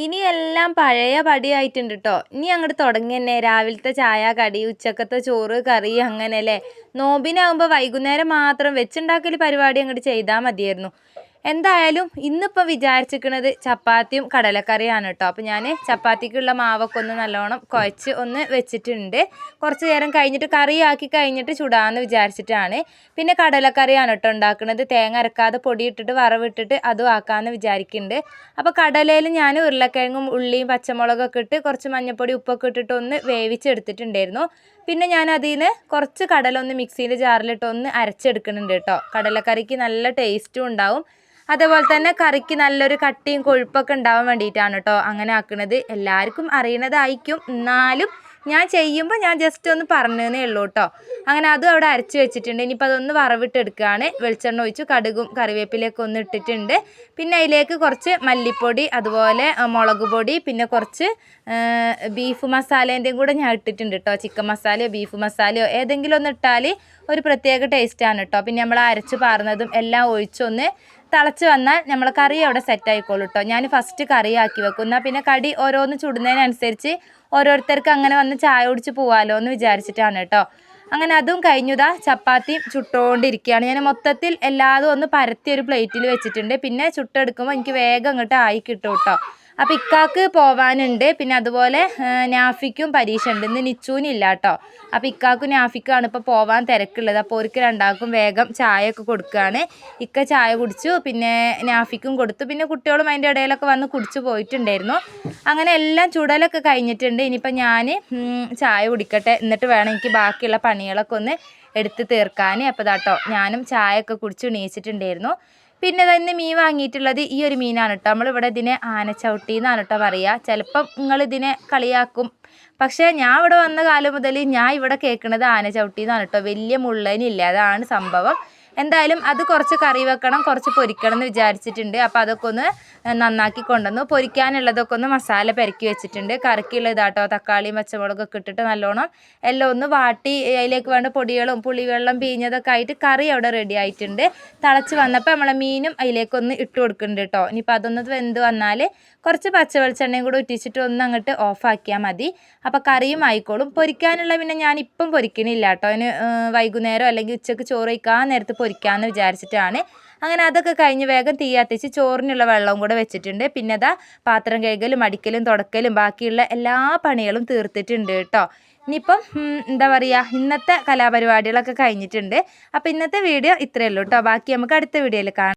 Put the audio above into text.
ഇനി എല്ലാം പഴയ പടിയായിട്ടുണ്ട് ട്ടോ. ഇനി അങ്ങോട്ട് തുടങ്ങിയെന്നെ രാവിലത്തെ ചായ കടി ഉച്ചക്കത്തെ ചോറ് കറി അങ്ങനെയല്ലേ. നോമ്പിനാകുമ്പോൾ വൈകുന്നേരം മാത്രം വെച്ചുണ്ടാക്കൽ പരിപാടി അങ്ങോട്ട് ചെയ്താൽ മതിയായിരുന്നു. എന്തായാലും ഇന്നിപ്പോൾ വിചാരിച്ചിരിക്കുന്നത് ചപ്പാത്തിയും കടലക്കറിയാണ് കേട്ടോ. അപ്പോൾ ഞാൻ ചപ്പാത്തിക്കുള്ള മാവൊക്കെ ഒന്ന് നല്ലോണം കുഴച്ച് ഒന്ന് വെച്ചിട്ടുണ്ട്. കുറച്ച് നേരം കഴിഞ്ഞിട്ട് കറിയാക്കി കഴിഞ്ഞിട്ട് ചുടാമെന്ന് വിചാരിച്ചിട്ടാണ്. പിന്നെ കടലക്കറിയാണ് കേട്ടോ ഉണ്ടാക്കുന്നത്. തേങ്ങ അരക്കാതെ പൊടി ഇട്ടിട്ട് വറവിട്ടിട്ട് അതും ആക്കാമെന്ന് വിചാരിക്കുന്നുണ്ട്. അപ്പോൾ കടലയിൽ ഞാൻ ഉരുളക്കിഴങ്ങും ഉള്ളിയും പച്ചമുളകൊക്കെ ഇട്ട് കുറച്ച് മഞ്ഞൾപ്പൊടി ഉപ്പൊക്കെ ഇട്ടിട്ട് ഒന്ന് വേവിച്ചെടുത്തിട്ടുണ്ടായിരുന്നു. പിന്നെ ഞാൻ അതിൽ നിന്ന് കുറച്ച് കടല ഒന്ന് മിക്സിയുടെ ജാറിലിട്ട് ഒന്ന് അരച്ചെടുക്കുന്നുണ്ട് കേട്ടോ. കടലക്കറിക്ക് നല്ല ടേസ്റ്റും ഉണ്ടാവും. അതേപോലെ തന്നെ കറിക്ക് നല്ലൊരു കട്ടിയും കൊഴുപ്പൊക്കെ ഉണ്ടാവാൻ വേണ്ടിയിട്ടാണ് കേട്ടോ അങ്ങനെ ആക്കുന്നത്. എല്ലാവർക്കും അറിയണതായിരിക്കും, എന്നാലും ഞാൻ ചെയ്യുമ്പോൾ ഞാൻ ജസ്റ്റ് ഒന്ന് പറഞ്ഞതേ ഉള്ളൂ കേട്ടോ. അങ്ങനെ അതും അവിടെ അരച്ച് വെച്ചിട്ടുണ്ട്. ഇനിയിപ്പോൾ അതൊന്ന് വറവിട്ടെടുക്കുകയാണ്. വെളിച്ചെണ്ണ ഒഴിച്ച് കടുകും കറിവേപ്പിലയൊക്കെ ഒന്ന് ഇട്ടിട്ടുണ്ട്. പിന്നെ അതിലേക്ക് കുറച്ച് മല്ലിപ്പൊടി, അതുപോലെ മുളക് പൊടി, പിന്നെ കുറച്ച് ബീഫ് മസാലേൻ്റെയും കൂടെ ഞാൻ ഇട്ടിട്ടുണ്ട് കേട്ടോ. ചിക്കൻ മസാലയോ ബീഫ് മസാലയോ ഏതെങ്കിലും ഒന്ന് ഇട്ടാൽ ഒരു പ്രത്യേക ടേസ്റ്റാണ് കേട്ടോ. പിന്നെ നമ്മൾ അരച്ച് പാർന്നതും എല്ലാം ഒഴിച്ചൊന്ന് തിളച്ച് വന്നാൽ നമ്മൾ കറി അവിടെ സെറ്റ് ആയിക്കോളൂ കേട്ടോ. ഞാൻ ഫസ്റ്റ് കറി ആക്കി വെക്കും, എന്നാൽ പിന്നെ കടി ഓരോന്ന് ചുടുന്നതിനനുസരിച്ച് ഓരോരുത്തർക്ക് അങ്ങനെ വന്ന് ചായ കുടിച്ച് പോവാമല്ലോ എന്ന് വിചാരിച്ചിട്ടാണ് കേട്ടോ. അങ്ങനെ അതും കഴിഞ്ഞതാ ചപ്പാത്തി ചുട്ടുകൊണ്ടിരിക്കുകയാണ്. ഞാൻ മൊത്തത്തിൽ എല്ലാതും ഒന്ന് പരത്തി ഒരു പ്ലേറ്റിൽ വെച്ചിട്ടുണ്ട്. പിന്നെ ചുട്ടെടുക്കുമ്പോൾ എനിക്ക് വേഗം അങ്ങോട്ട് ആയി കിട്ടും കേട്ടോ. അപ്പോൾ ഇക്കാക്ക് പോവാനുണ്ട്. പിന്നെ അതുപോലെ നാഫിക്കും പരീക്ഷ ഉണ്ട്. ഇന്ന് നിച്ചൂനില്ല കേട്ടോ. അപ്പോൾ ഇക്കാക്കും നാഫിക്കാണ് ഇപ്പോൾ പോവാൻ തിരക്കുള്ളത്. അപ്പോൾ അവർക്ക് രണ്ടാൾക്കും വേഗം ചായ ഒക്കെ കൊടുക്കുകയാണ്. ഇക്ക ചായ കുടിച്ചു, പിന്നെ നാഫിക്കും കൊടുത്തു. പിന്നെ കുട്ടികളും അതിൻ്റെ ഇടയിലൊക്കെ വന്ന് കുടിച്ചു പോയിട്ടുണ്ടായിരുന്നു. അങ്ങനെ എല്ലാം ചുടലൊക്കെ കഴിഞ്ഞിട്ടുണ്ട്. ഇനിയിപ്പോൾ ഞാൻ ചായ കുടിക്കട്ടെ, എന്നിട്ട് വേണം എനിക്ക് ബാക്കിയുള്ള പണികളൊക്കെ ഒന്ന് എടുത്ത് തീർക്കാൻ. അപ്പോൾ ഇതാട്ടോ ഞാനും ചായ ഒക്കെ കുടിച്ച് എണീച്ചിട്ടുണ്ടായിരുന്നു. പിന്നെ തന്നെ മീൻ വാങ്ങിയിട്ടുള്ളത് ഈ ഒരു മീനാണ് കേട്ടോ. നമ്മളിവിടെ ഇതിനെ ആനച്ചവിട്ടി എന്നാണ് കേട്ടോ പറയുക. ചിലപ്പം നിങ്ങളിതിനെ കളിയാക്കും, പക്ഷേ ഞാൻ ഇവിടെ വന്ന കാലം മുതൽ ഞാൻ ഇവിടെ കേൾക്കുന്നത് ആനച്ചവിട്ടി എന്നാണ് കേട്ടോ. വലിയ മുള്ളനില്ല, അതാണ് സംഭവം. എന്തായാലും അത് കുറച്ച് കറി വെക്കണം, കുറച്ച് പൊരിക്കണം എന്ന് വിചാരിച്ചിട്ടുണ്ട്. അപ്പോൾ അതൊക്കെ ഒന്ന് നന്നാക്കി കൊണ്ടുവന്നു. പൊരിക്കാനുള്ളതൊക്കെ ഒന്ന് മസാല പെരക്കി വെച്ചിട്ടുണ്ട്. കറിക്കുള്ള ഇതാട്ടോ തക്കാളിയും പച്ചമുളകൊക്കെ ഇട്ടിട്ട് നല്ലോണം എല്ലാം ഒന്ന് വാട്ടി അതിലേക്ക് വേണ്ട പൊടികളും പുളിവെള്ളം പിഴിഞ്ഞതൊക്കെ ആയിട്ട് കറി അവിടെ റെഡി ആയിട്ടുണ്ട്. തിളച്ച് വന്നപ്പോൾ നമ്മളെ മീനും അതിലേക്കൊന്ന് ഇട്ട് കൊടുക്കുന്നുണ്ട് കേട്ടോ. ഇനിയിപ്പോൾ അതൊന്ന് വെന്ത് വന്നാൽ കുറച്ച് പച്ച വെളിച്ചെണ്ണയും കൂടെ ഇട്ടിച്ചിട്ട് ഒന്ന് അങ്ങോട്ട് ഓഫാക്കിയാൽ മതി. അപ്പോൾ കറിയും ആയിക്കോളും. പൊരിക്കാനുള്ള പിന്നെ ഞാനിപ്പം പൊരിക്കണില്ല കേട്ടോ. അതിന് വൈകുന്നേരം അല്ലെങ്കിൽ ഉച്ചയ്ക്ക് ചോറ് കഴിക്കാൻ നേരത്ത് പൊരിക്കാമെന്ന് വിചാരിച്ചിട്ടാണ്. അങ്ങനെ അതൊക്കെ കഴിഞ്ഞ് വേഗം തീ കത്തിച്ച് ചോറിനുള്ള വെള്ളവും കൂടെ വെച്ചിട്ടുണ്ട്. പിന്നെ അതാ പാത്രം കഴുകലും അടിക്കലും തുടക്കലും ബാക്കിയുള്ള എല്ലാ പണികളും തീർത്തിട്ടുണ്ട് കേട്ടോ. ഇനിയിപ്പം എന്താ പറയുക, ഇന്നത്തെ കലാപരിപാടികളൊക്കെ കഴിഞ്ഞിട്ടുണ്ട്. അപ്പോൾ ഇന്നത്തെ വീഡിയോ ഇത്രയേ ഉള്ളൂ കേട്ടോ. ബാക്കി നമുക്ക് അടുത്ത വീഡിയോയിൽ കാണാം.